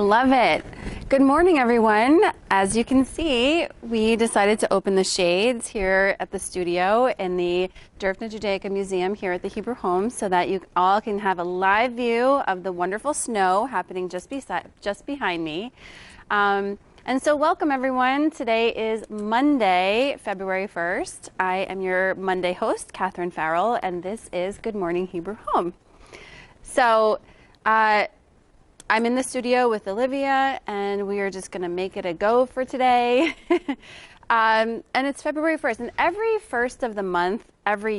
love it. Good morning, everyone. As you can see, we decided to open the shades here at the studio in the Dörfner Judaica Museum here at the Hebrew Home so that you all can have a live view of the wonderful snow happening just behind me. And so welcome, everyone. Today is Monday, February 1st. I am your Monday host, Catherine Farrell, and this is Good Morning Hebrew Home. So, I'm in the studio with Olivia, and we are just going to make it a go for today. And it's February 1st, and every first of the month, every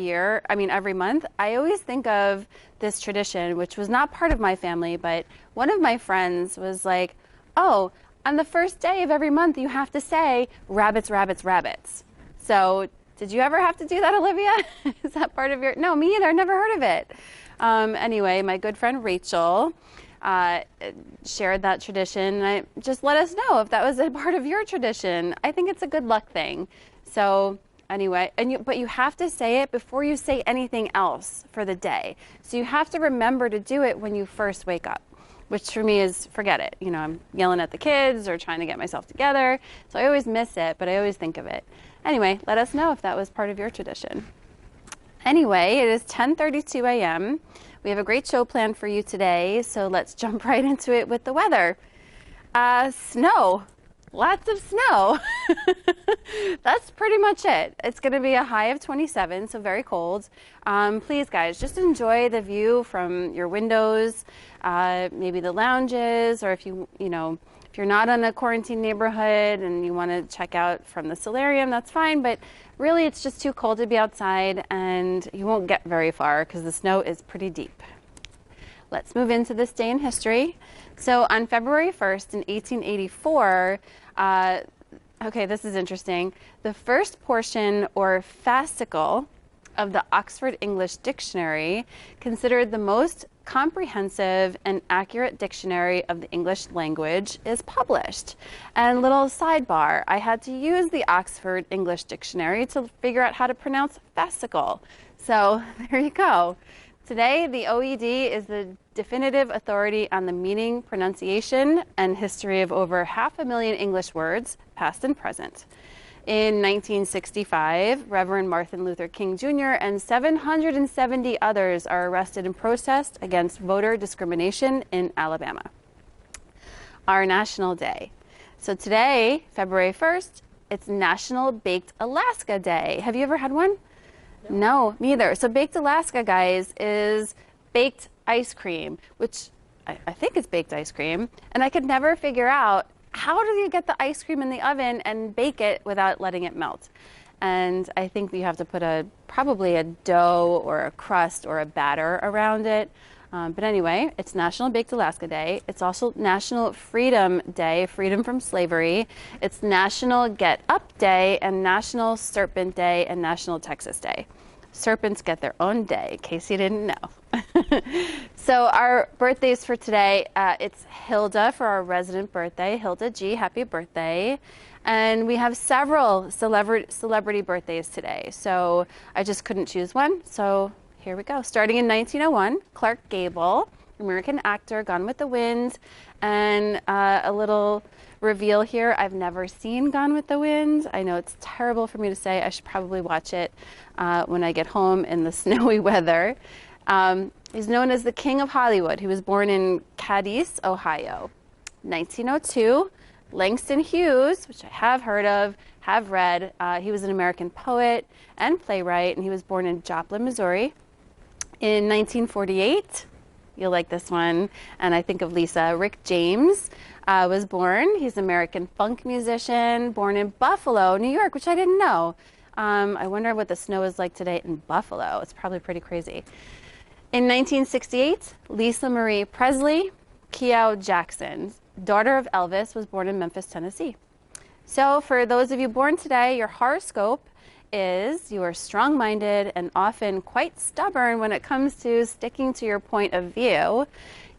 month, I always think of this tradition, which was not part of my family, but one of my friends was like, oh, on the first day of every month, you have to say, rabbits, rabbits, rabbits. So, did you ever have to do that, Olivia? Is that part of your... No, me either. Never heard of it. Anyway, my good friend Rachel shared that tradition, and just let us know if that was a part of your tradition. I think it's a good luck thing. So anyway, but you have to say it before you say anything else for the day. So you have to remember to do it when you first wake up, which for me is forget it. You know, I'm yelling at the kids or trying to get myself together. So I always miss it, but I always think of it. Anyway, let us know if that was part of your tradition. Anyway, it is 10:32 a.m. We have a great show planned for you today, so let's jump right into it with the weather. Snow. Lots of snow. That's pretty much it. It's going to be a high of 27, so very cold. Please, guys, just enjoy the view from your windows, maybe the lounges, or if you're not in a quarantine neighborhood and you want to check out from the solarium, that's fine. But really, it's just too cold to be outside, and you won't get very far because the snow is pretty deep. Let's move into this day in history. So on February 1st in 1884, okay, this is interesting. The first portion or fascicle of the Oxford English Dictionary, considered the most comprehensive and accurate dictionary of the English language, is published. And little sidebar, I had to use the Oxford English Dictionary to figure out how to pronounce fascicle. So there you go. Today, the OED is the definitive authority on the meaning, pronunciation, and history of over 500,000 English words, past and present. In 1965, Reverend Martin Luther King Jr. and 770 others are arrested in protest against voter discrimination in Alabama. Our National Day. So today, February 1st, it's National Baked Alaska Day. Have you ever had one? No, me either. So Baked Alaska, guys, is baked ice cream, which I think it's baked ice cream, and I could never figure out how do you get the ice cream in the oven and bake it without letting it melt? And I think you have to put probably a dough or a crust or a batter around it. But anyway, it's National Baked Alaska Day. It's also National Freedom Day, freedom from slavery. It's National Get Up Day and National Serpent Day and National Texas Day. Serpents get their own day, in case you didn't know. So our birthdays for today, it's Hilda for our resident birthday. Hilda G, happy birthday. And we have several celebrity birthdays today. So I just couldn't choose one. So here we go. Starting in 1901, Clark Gable, American actor, Gone with the Wind. And a little reveal here, I've never seen Gone with the Wind. I know it's terrible for me to say. I should probably watch it when I get home in the snowy weather. He's known as the King of Hollywood. He was born in Cadiz, Ohio. 1902, Langston Hughes, which I have heard of, have read. He was an American poet and playwright, and he was born in Joplin, Missouri. In 1948, you'll like this one, and I think of Lisa, Rick James was born. He's an American funk musician, born in Buffalo, New York, which I didn't know. I wonder what the snow is like today in Buffalo. It's probably pretty crazy. In 1968, Lisa Marie Presley Keough Jackson, daughter of Elvis, was born in Memphis, Tennessee. So for those of you born today, your horoscope is you are strong-minded and often quite stubborn when it comes to sticking to your point of view.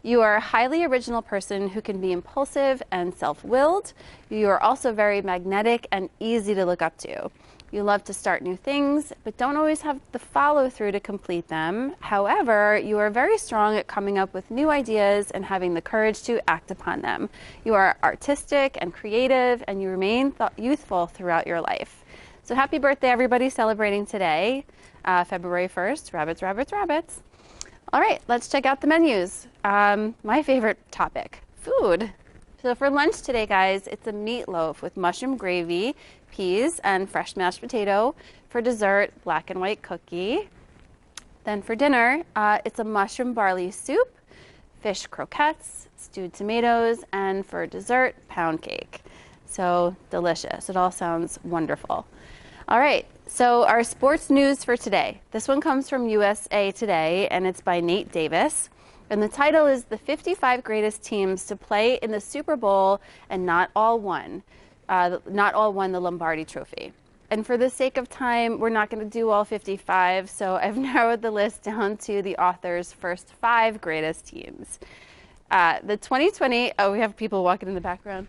You are a highly original person who can be impulsive and self-willed. You are also very magnetic and easy to look up to. You love to start new things, but don't always have the follow-through to complete them. However, you are very strong at coming up with new ideas and having the courage to act upon them. You are artistic and creative, and you remain youthful throughout your life. So happy birthday, everybody celebrating today, February 1st. Rabbits, rabbits, rabbits. All right, let's check out the menus. My favorite topic, food. So for lunch today, guys, it's a meatloaf with mushroom gravy, peas, and fresh mashed potato. For dessert, black and white cookie. Then for dinner, it's a mushroom barley soup, fish croquettes, stewed tomatoes, and for dessert, pound cake. So delicious. It all sounds wonderful. All right, so our sports news for today. This one comes from USA Today, and it's by Nate Davis. And the title is The 55 Greatest Teams to Play in the Super Bowl and Not All Won the Lombardi Trophy. And for the sake of time, we're not going to do all 55, so I've narrowed the list down to the author's first 5 greatest teams. The 2020, we have people walking in the background.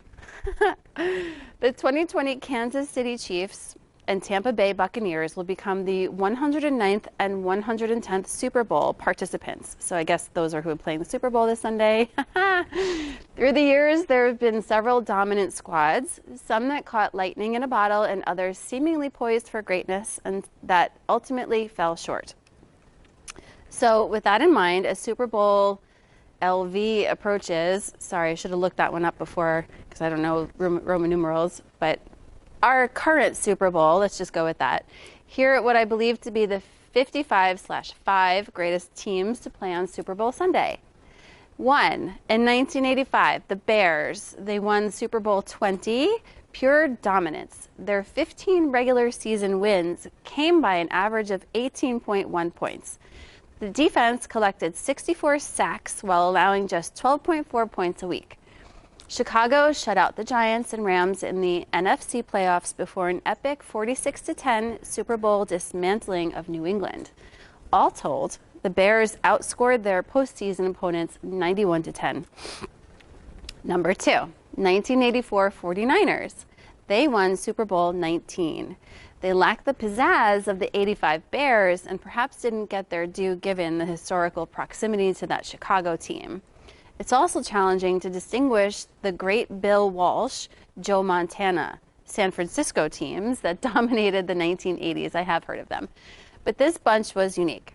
The 2020 Kansas City Chiefs and Tampa Bay Buccaneers will become the 109th and 110th Super Bowl participants. So I guess those are who are playing the Super Bowl this Sunday. Through the years, there have been several dominant squads, some that caught lightning in a bottle and others seemingly poised for greatness and that ultimately fell short. So with that in mind, as Super Bowl LV approaches, sorry, I should have looked that one up before because I don't know Roman numerals, but our current Super Bowl, let's just go with that. Here at what I believe to be the 55/5 greatest teams to play on Super Bowl Sunday. 1, in 1985, the Bears. They won Super Bowl 20, pure dominance. Their 15 regular season wins came by an average of 18.1 points. The defense collected 64 sacks while allowing just 12.4 points a week. Chicago shut out the Giants and Rams in the NFC playoffs before an epic 46-10 Super Bowl dismantling of New England. All told, the Bears outscored their postseason opponents 91-10. Number 2, 1984 49ers. They won Super Bowl 19. They lacked the pizzazz of the 85 Bears and perhaps didn't get their due given the historical proximity to that Chicago team. It's also challenging to distinguish the great Bill Walsh, Joe Montana, San Francisco teams that dominated the 1980s. I have heard of them. But this bunch was unique.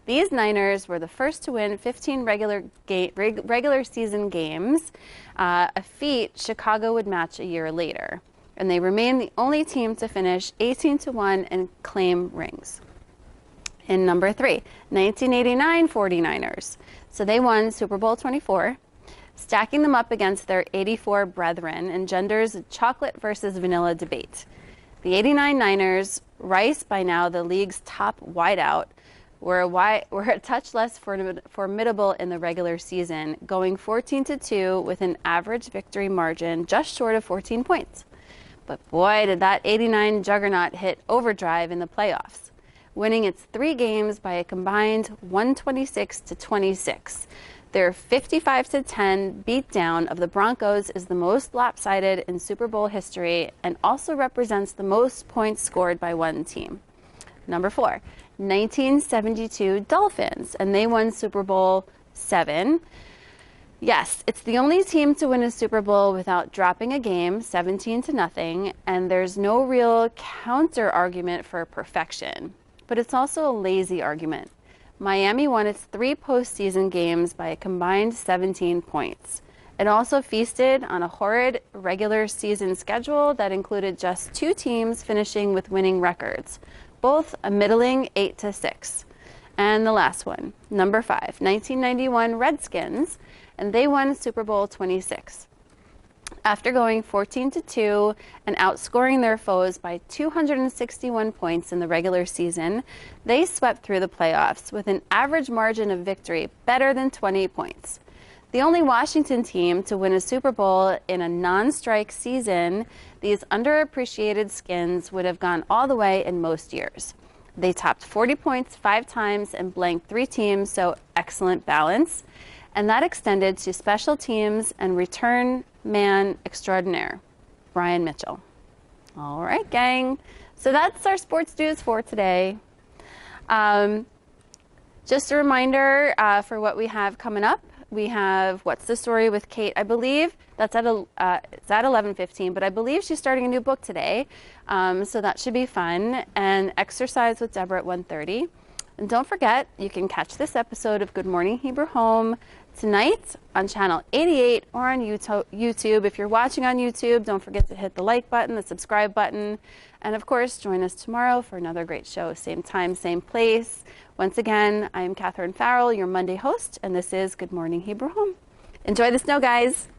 These Niners were the first to win 15 regular season games, a feat Chicago would match a year later. And they remain the only team to finish 18-1 and claim rings. In number 3, 1989 49ers. So they won Super Bowl 24. Stacking them up against their 84 brethren engenders a chocolate versus vanilla debate. The 89 Niners, Rice, by now the league's top wideout, were a touch less formidable in the regular season, going 14-2 with an average victory margin just short of 14 points. But boy, did that 89 juggernaut hit overdrive in the playoffs, winning its 3 games by a combined 126-26. Their 55-10 beatdown of the Broncos is the most lopsided in Super Bowl history and also represents the most points scored by one team. Number 4, 1972 Dolphins, and they won Super Bowl 7. Yes, it's the only team to win a Super Bowl without dropping a game, 17-0, and there's no real counter argument for perfection. But it's also a lazy argument. Miami won its 3 postseason games by a combined 17 points. It also feasted on a horrid regular season schedule that included just 2 teams finishing with winning records, both a middling 8-6. And the last one, number 5, 1991 Redskins, and they won Super Bowl 26. After going 14-2 and outscoring their foes by 261 points in the regular season, they swept through the playoffs with an average margin of victory better than 20 points. The only Washington team to win a Super Bowl in a non-strike season, these underappreciated skins would have gone all the way in most years. They topped 40 points 5 times and blanked 3 teams, so excellent balance. and that extended to special teams and return man extraordinaire, Brian Mitchell. All right, gang. So that's our sports news for today. Just a reminder for what we have coming up. We have What's the Story with Kate. I believe that's at it's at 11:15, but I believe she's starting a new book today, so that should be fun. And Exercise with Deborah at 1:30. And don't forget, you can catch this episode of Good Morning Hebrew Home tonight on channel 88 or on YouTube. If you're watching on YouTube, don't forget to hit the like button, the subscribe button, and of course, join us tomorrow for another great show, same time, same place. Once again, I'm Catherine Farrell, your Monday host, and this is Good Morning Hebrew Home. Enjoy the snow, guys.